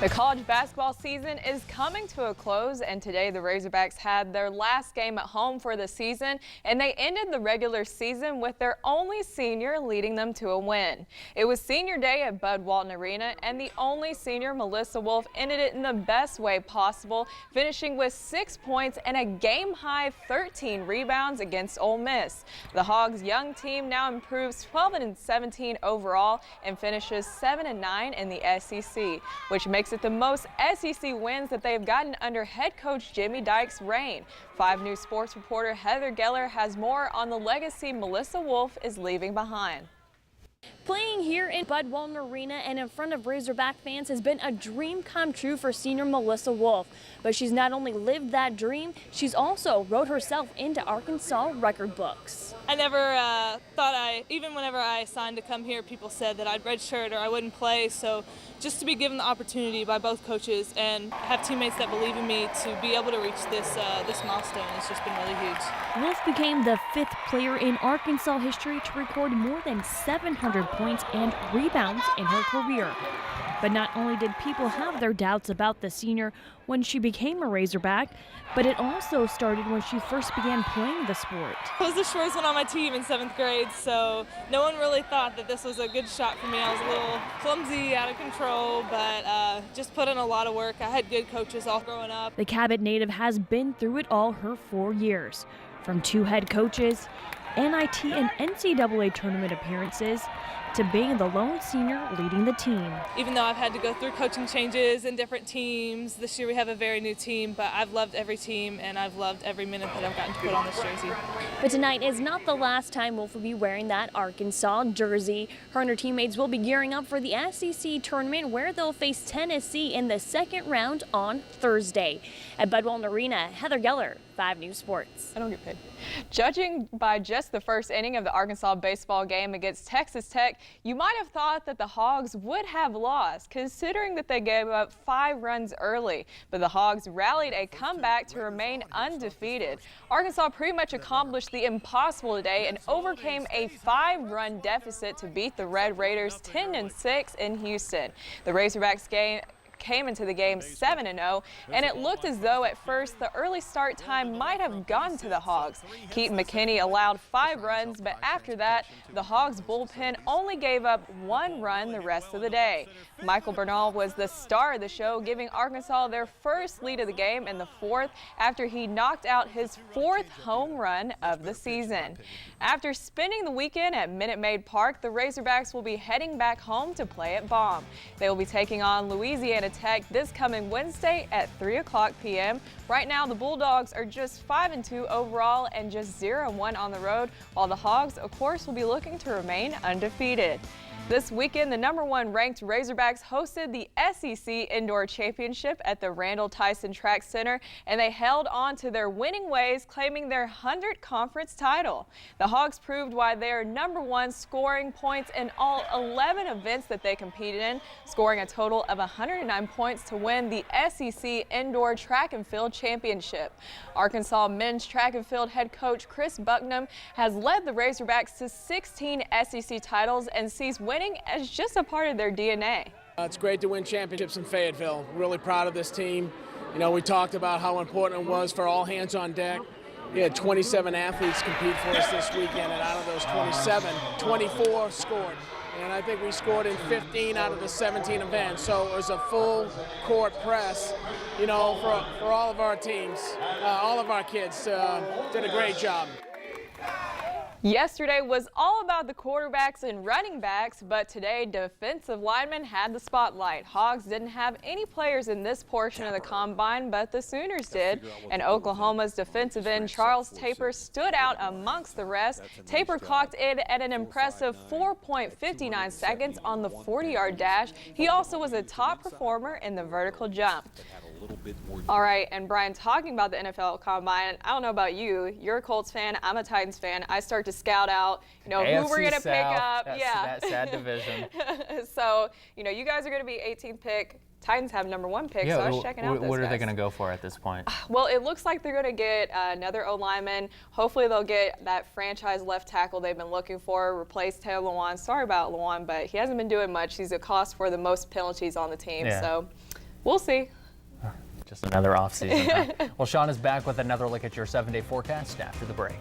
The college basketball season is coming to a close, and today the Razorbacks had their last game at home for the season, and they ended the regular season with their only senior leading them to a win. It was senior day at Bud Walton Arena, and the only senior, Melissa Wolf, ended it in the best way possible, finishing with 6 points and a game-high 13 rebounds against Ole Miss. The Hogs' young team now improves 12-17 overall and finishes 7-9 in the SEC, which makes it the most SEC wins that they have gotten under head coach Jimmy Dykes' reign. 5 News sports reporter Heather Geller has more on the legacy Melissa Wolf is leaving behind. Playing here in Bud Walton Arena and in front of Razorback fans has been a dream come true for senior Melissa Wolf. But she's not only lived that dream, she's also wrote herself into Arkansas record books. I never thought even whenever I signed to come here, people said that I'd redshirt or I wouldn't play. So just to be given the opportunity by both coaches and have teammates that believe in me to be able to reach this milestone has just been really huge. Wolf became the 5th player in Arkansas history to record more than 700 points and rebounds in her career. But not only did people have their doubts about the senior when she became a Razorback, but it also started when she first began playing the sport. I was the shortest one on my team in 7th grade, so no one really thought that this was a good shot for me. I was a little clumsy, out of control, but just put in a lot of work. I had good coaches all growing up. The Cabot native has been through it all her 4 years, from 2 head coaches, NIT and NCAA tournament appearances, to being the lone senior leading the team. Even though I've had to go through coaching changes in different teams, this year we have a very new team, but I've loved every team and I've loved every minute that I've gotten to put on this jersey. But tonight is not the last time Wolf will be wearing that Arkansas jersey. Her and her teammates will be gearing up for the SEC tournament, where they'll face Tennessee in the second round on Thursday. At Bud Walton Arena, Heather Geller, 5 News Sports. I don't get paid. Judging by just the first inning of the Arkansas baseball game against Texas Tech, you might have thought that the Hogs would have lost, considering that they gave up 5 runs early. But the Hogs rallied a comeback to remain undefeated. Arkansas pretty much accomplished the impossible today and overcame a 5-run deficit to beat the Red Raiders 10-6 in Houston. The Razorbacks came into the game 7-0, and it looked as though at first the early start time might have gone to the Hogs. Keaton McKinney allowed 5 runs, but after that, the Hogs bullpen only gave up 1 run the rest of the day. Michael Bernal was the star of the show, giving Arkansas their first lead of the game in the 4th after he knocked out his 4th home run of the season. After spending the weekend at Minute Maid Park, the Razorbacks will be heading back home to play at Baum. They will be taking on Louisiana Tech this coming Wednesday at 3:00 p.m. Right now, the Bulldogs are just 5-2 overall and just 0-1 on the road, while the Hogs, of course, will be looking to remain undefeated. This weekend, the #1 ranked Razorbacks hosted the SEC Indoor Championship at the Randall Tyson Track Center, and they held on to their winning ways, claiming their 100th conference title. The Hogs proved why they are #1, scoring points in all 11 events that they competed in, scoring a total of 109 points to win the SEC Indoor Track and Field Championship. Arkansas men's track and field head coach Chris Bucknam has led the Razorbacks to 16 SEC titles and sees winning as just a part of their DNA. It's great to win championships in Fayetteville. Really proud of this team. You know, we talked about how important it was for all hands on deck. We had 27 athletes compete for us this weekend, and out of those 27, 24 scored. And I think we scored in 15 out of the 17 events. So it was a full court press, you know, for all of our teams. All of our kids did a great job. Yesterday was all about the quarterbacks and running backs, but today defensive linemen had the spotlight. Hogs didn't have any players in this portion of the combine, but the Sooners did. And Oklahoma's defensive end Charles Taper stood out amongst the rest. Taper clocked in at an impressive 4.59 seconds on the 40-yard dash. He also was a top performer in the vertical jump. All right, and Brian, talking about the NFL Combine, I don't know about you. You're a Colts fan. I'm a Titans fan. I start to scout out, you know, who we're going to pick up. That sad division. So, you know, you guys are going to be 18th pick. Titans have #1 pick, so I was checking out those What are guys. they going to go for at this point? Well, it looks like they're going to get another O-lineman. Hopefully they'll get that franchise left tackle they've been looking for, replace Taylor Lewan. Sorry about Lewan, but he hasn't been doing much. He's a cost for the most penalties on the team. Yeah. So We'll see. Just another off season. Huh? Well, Sean is back with another look at your 7-day forecast after the break.